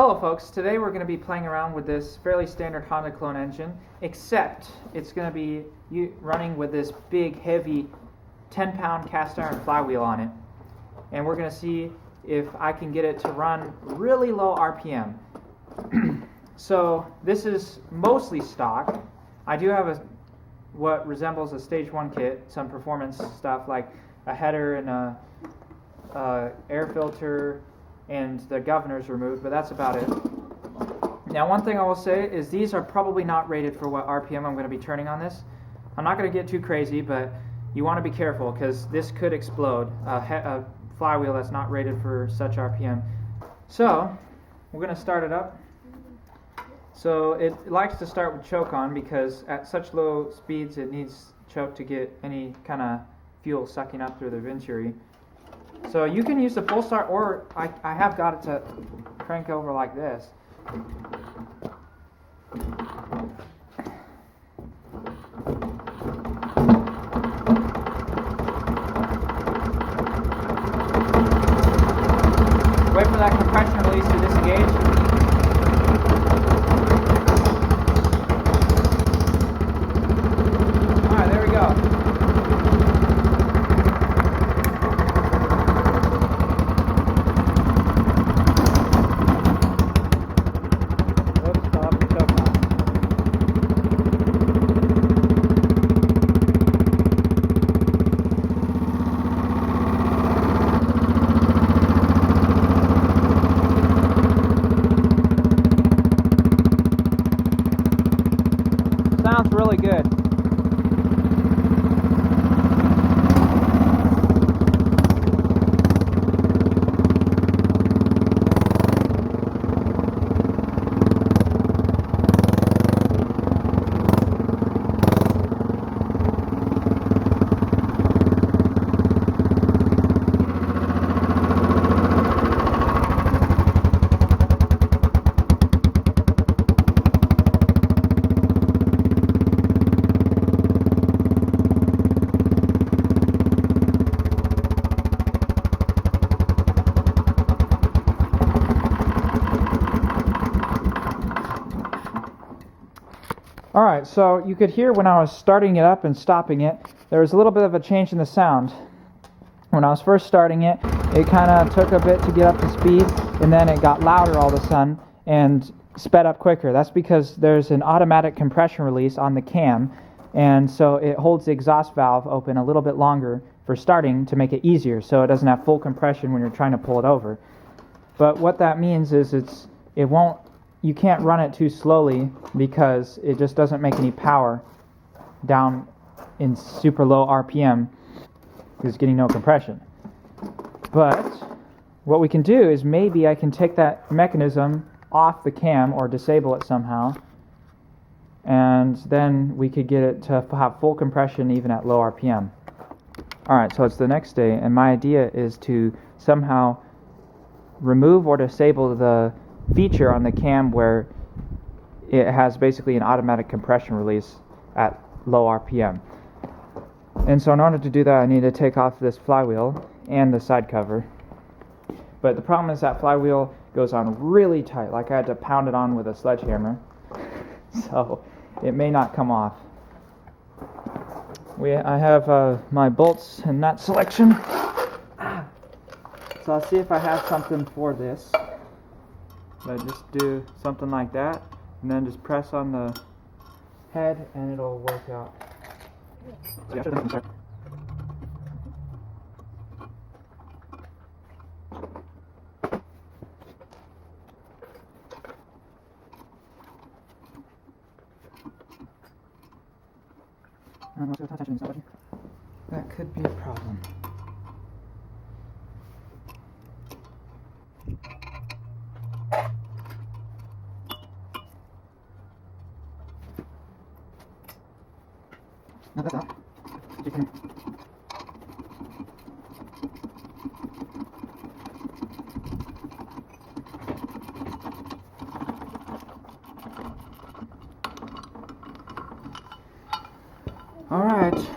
Hello folks, today we're going to be playing around with this fairly standard Honda clone engine, except it's going to be running with this big heavy 10-pound cast iron flywheel on it. And we're going to see if I can get it to run really low RPM. So this is mostly stock. I do have what resembles a stage 1 kit, some performance stuff like a header and a air filter, and the governor's removed, but that's about it. Now, one thing I will say is these are probably not rated for what RPM I'm going to be turning on this. I'm not going to get too crazy, but you want to be careful because this could explode. A flywheel that's not rated for such RPM. So, we're going to start it up. So, it likes to start with choke on because at such low speeds it needs choke to get any kind of fuel sucking up through the venturi. So you can use the full start, or I have got it to crank over like this. Wait for that compression release to disengage. Alright, there we go. Sounds really good. Alright, so you could hear when I was starting it up and stopping it, there was a little bit of a change in the sound. When I was first starting it, it kind of took a bit to get up to speed, and then it got louder all of a sudden and sped up quicker. That's because there's an automatic compression release on the cam, and so it holds the exhaust valve open a little bit longer for starting to make it easier, so it doesn't have full compression when you're trying to pull it over. But what that means is you can't run it too slowly because it just doesn't make any power down in super low RPM because it's getting no compression. But what we can do is maybe I can take that mechanism off the cam or disable it somehow, and then we could get it to have full compression even at low RPM. Alright, so it's the next day, and my idea is to somehow remove or disable the feature on the cam where it has basically an automatic compression release at low RPM. And so in order to do that, I need to take off this flywheel and the side cover. But the problem is that flywheel goes on really tight, like I had to pound it on with a sledgehammer. So it may not come off. I have my bolts and nut selection. So I'll see if I have something for this. I just do something like that, and then just press on the head, and it'll work out. That could be a problem. No, that's not. You can... All right.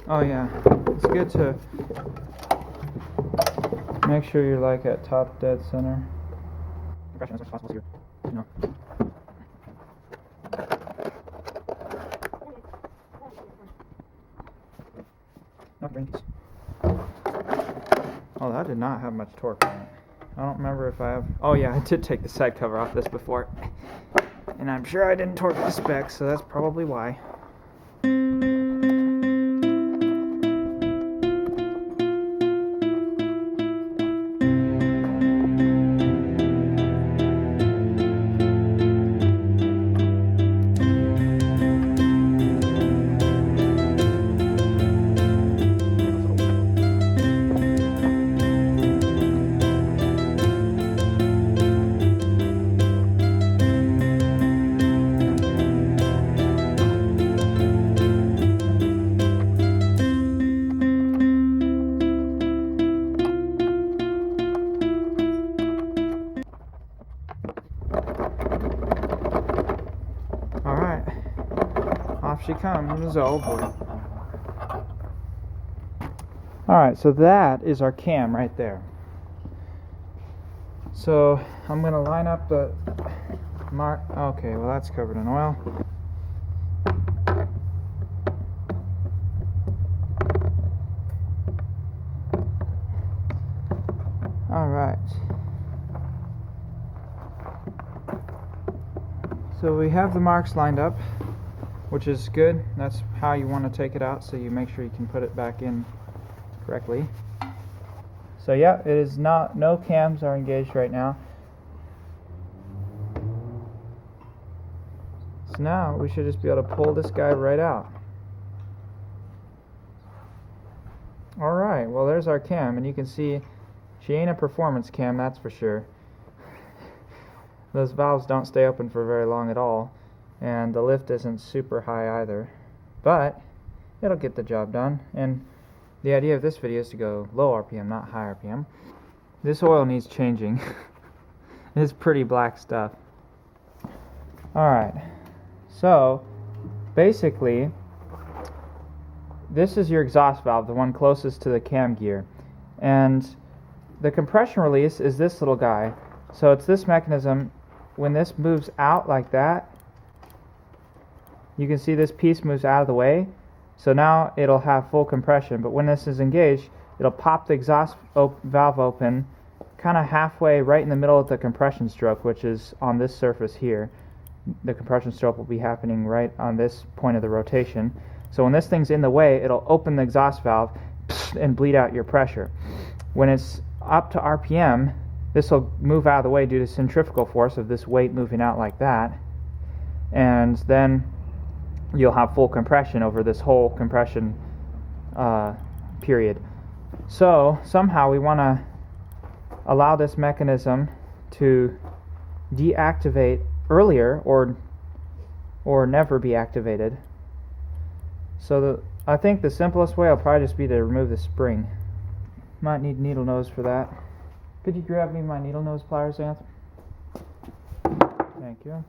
Oh yeah, it's good to make sure you're like at top dead center. Compression as much as possible here. You know. Not bring these. Oh, that did not have much torque on it. I don't remember if I have. Oh yeah, I did take the side cover off this before, and I'm sure I didn't torque the specs, so that's probably why. Alright, off she comes. Oh boy. Alright, so that is our cam right there. So I'm going to line up the mark. Okay, well that's covered in oil. Alright. So we have the marks lined up, which is good. That's how you want to take it out, so you make sure you can put it back in correctly. So yeah, it is not, no cams are engaged right now. So now we should just be able to pull this guy right out. Alright, well there's our cam, and you can see she ain't a performance cam, that's for sure. Those valves don't stay open for very long at all, and the lift isn't super high either, but it'll get the job done. And the idea of this video is to go low RPM, not high RPM. This oil needs changing. It's pretty black stuff. Alright, so basically this is your exhaust valve, the one closest to the cam gear, and the compression release is this little guy. So it's this mechanism. When this moves out like that, you can see this piece moves out of the way, so now it'll have full compression. But when this is engaged, it'll pop the exhaust valve open kind of halfway right in the middle of the compression stroke, which is on this surface here. The compression stroke will be happening right on this point of the rotation. So when this thing's in the way, it'll open the exhaust valve and bleed out your pressure. When it's up to RPM, this will move out of the way due to centrifugal force of this weight moving out like that, and then you'll have full compression over this whole compression period. So somehow we want to allow this mechanism to deactivate earlier or never be activated. So I think the simplest way will probably just be to remove the spring. Might need needle nose for that. Could you grab me my needle nose pliers, Anth? Thank you.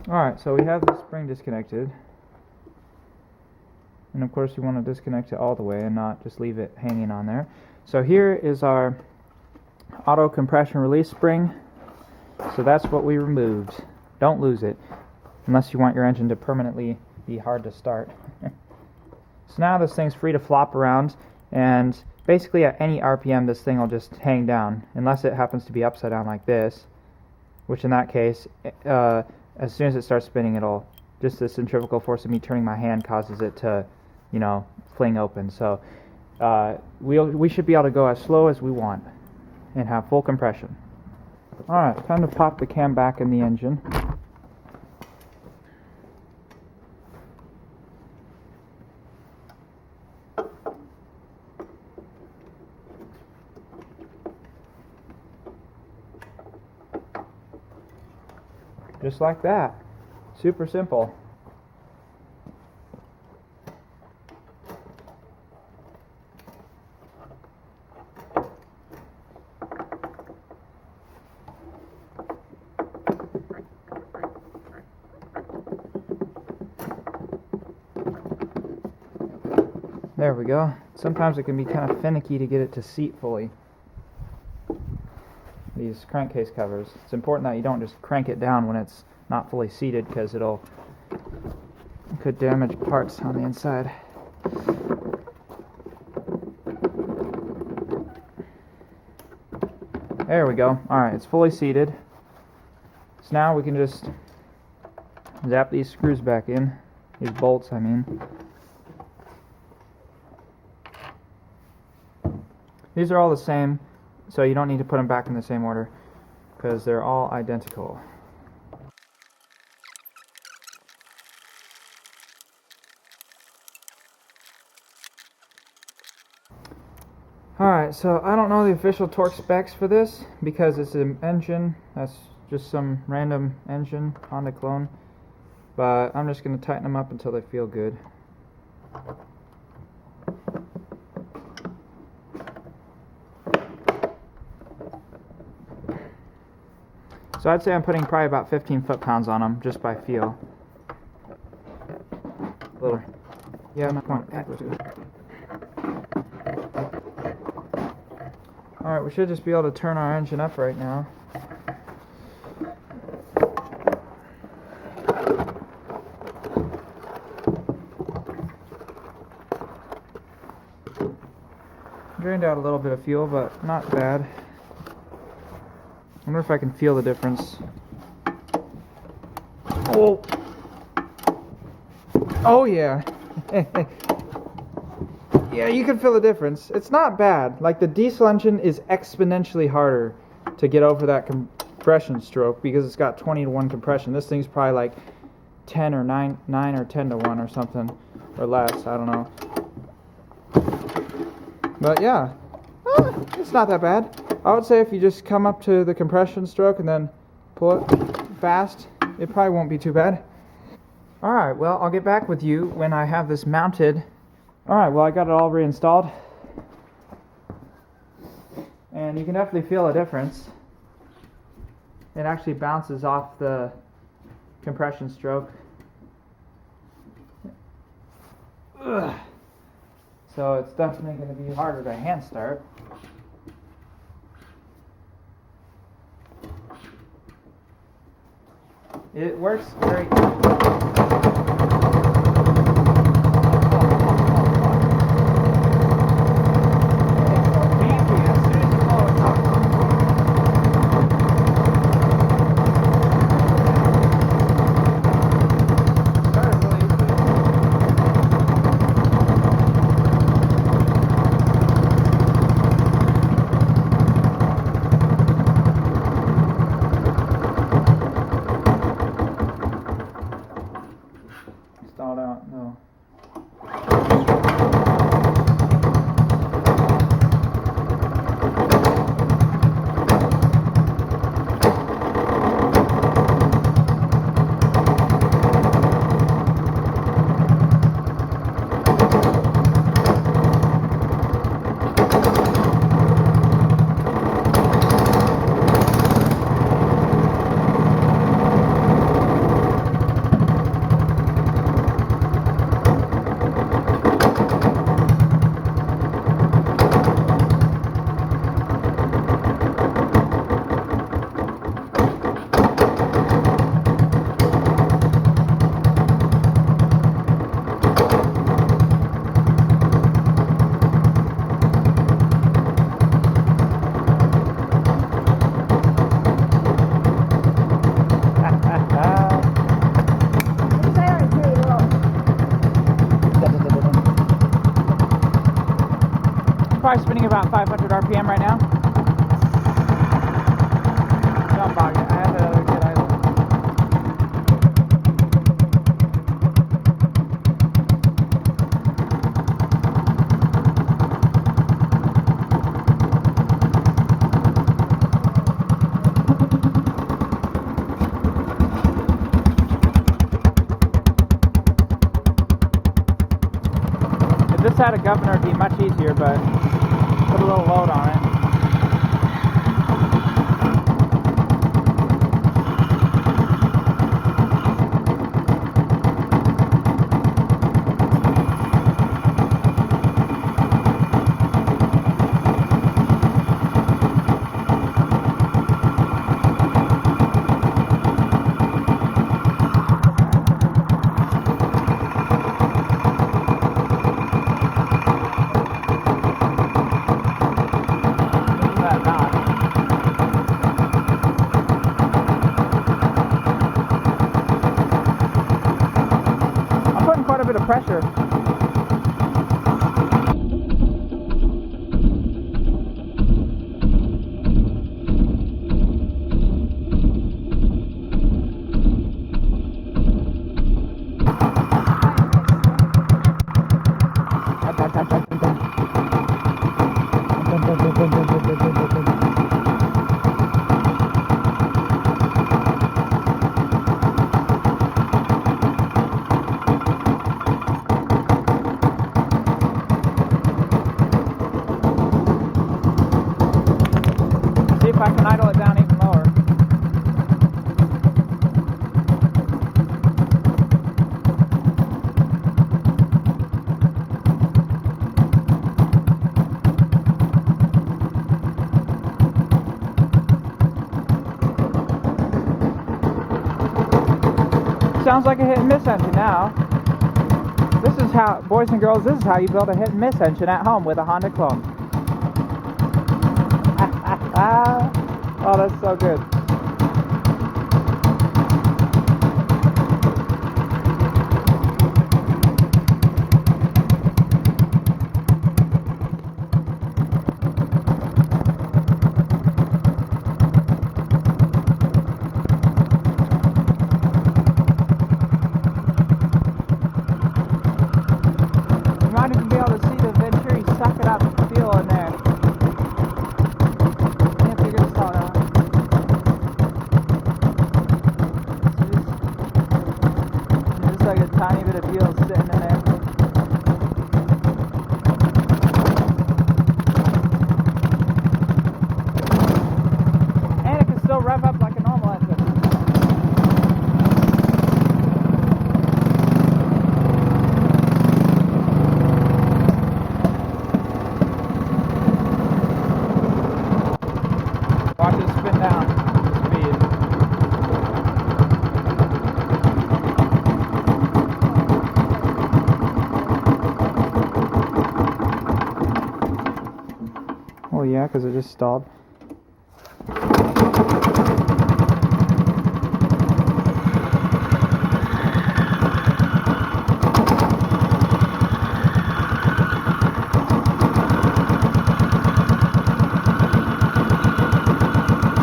Alright, so we have the spring disconnected. And of course you want to disconnect it all the way and not just leave it hanging on there. So here is our auto compression release spring. So that's what we removed. Don't lose it, unless you want your engine to permanently be hard to start. So now this thing's free to flop around, and basically at any RPM this thing will just hang down, unless it happens to be upside down like this, which in that case, as soon as it starts spinning, it'll just the centrifugal force of me turning my hand causes it to, you know, fling open. So we should be able to go as slow as we want and have full compression. Alright, time to pop the cam back in the engine. Just like that. Super simple. There we go. Sometimes it can be kind of finicky to get it to seat fully. These crankcase covers. It's important that you don't just crank it down when it's not fully seated, because it could damage parts on the inside. There we go. Alright, it's fully seated. So now we can just zap these screws back in. These bolts, I mean. These are all the same, so you don't need to put them back in the same order, because they're all identical. Alright, so I don't know the official torque specs for this, because it's an engine. That's just some random engine, Honda clone. But I'm just going to tighten them up until they feel good. So I'd say I'm putting probably about 15 foot-pounds on them, just by feel. A little. Yeah, I'm not going backwards. Alright, we should just be able to turn our engine up right now. Drained out a little bit of fuel, but not bad. I wonder if I can feel the difference. Oh! Oh yeah! Yeah, you can feel the difference. It's not bad. Like, the diesel engine is exponentially harder to get over that compression stroke, because it's got 20-to-1 compression. This thing's probably like 10 or 9 or 10-to-1 or something, or less. I don't know. But yeah, it's not that bad. I would say if you just come up to the compression stroke and then pull it fast, it probably won't be too bad. Alright, well, I'll get back with you when I have this mounted. Alright, well, I got it all reinstalled. And you can definitely feel a difference. It actually bounces off the compression stroke. Ugh. So it's definitely going to be harder to hand start. It works very stalled out, no. Probably spinning about 500 RPM right now. Don't bog it. I have to get idle. If this had a governor, it'd be much easier, but put a little load on it. if I can idle it down even lower. Sounds like a hit and miss engine now. This is how, boys and girls, this is how you build a hit and miss engine at home with a Honda clone. Oh, that's so good. You might even be able to see the Venturi suck it up and feel in there. Can't figure this all out. It's just like a tiny bit of fuel sitting in there. And it can still rev up like a normal engine. Watch it spin down. Speed. Well, yeah, because it just stalled.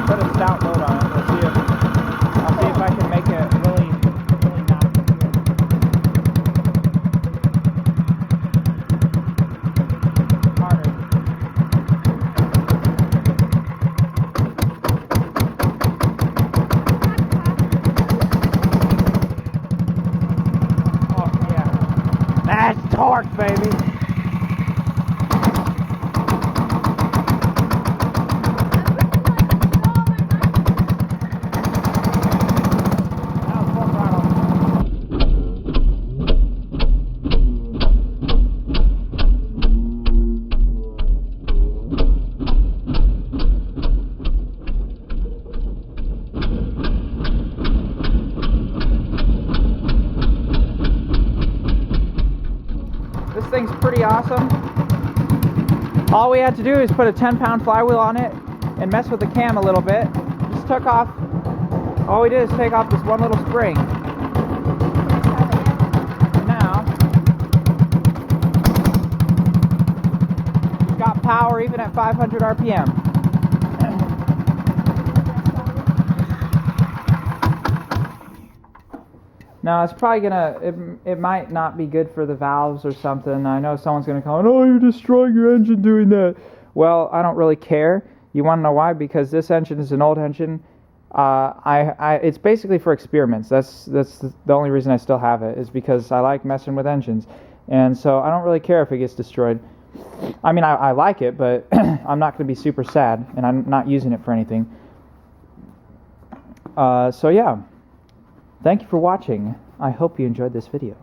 Put a stout load on it. I'll see if I can make it really not harder. Oh yeah, that's torque, baby. This thing's pretty awesome. All we had to do is put a 10-pound flywheel on it and mess with the cam a little bit. Just took off, all we did is take off this one little spring. Now, it's got power even at 500 RPM. Now it's probably gonna, it might not be good for the valves or something. I know someone's gonna comment, oh, you're destroying your engine doing that. Well, I don't really care. You wanna know why? Because this engine is an old engine. It's basically for experiments. That's the only reason I still have it, is because I like messing with engines. And so I don't really care if it gets destroyed. I mean, I like it, but I'm not gonna be super sad, and I'm not using it for anything. So yeah. Thank you for watching. I hope you enjoyed this video.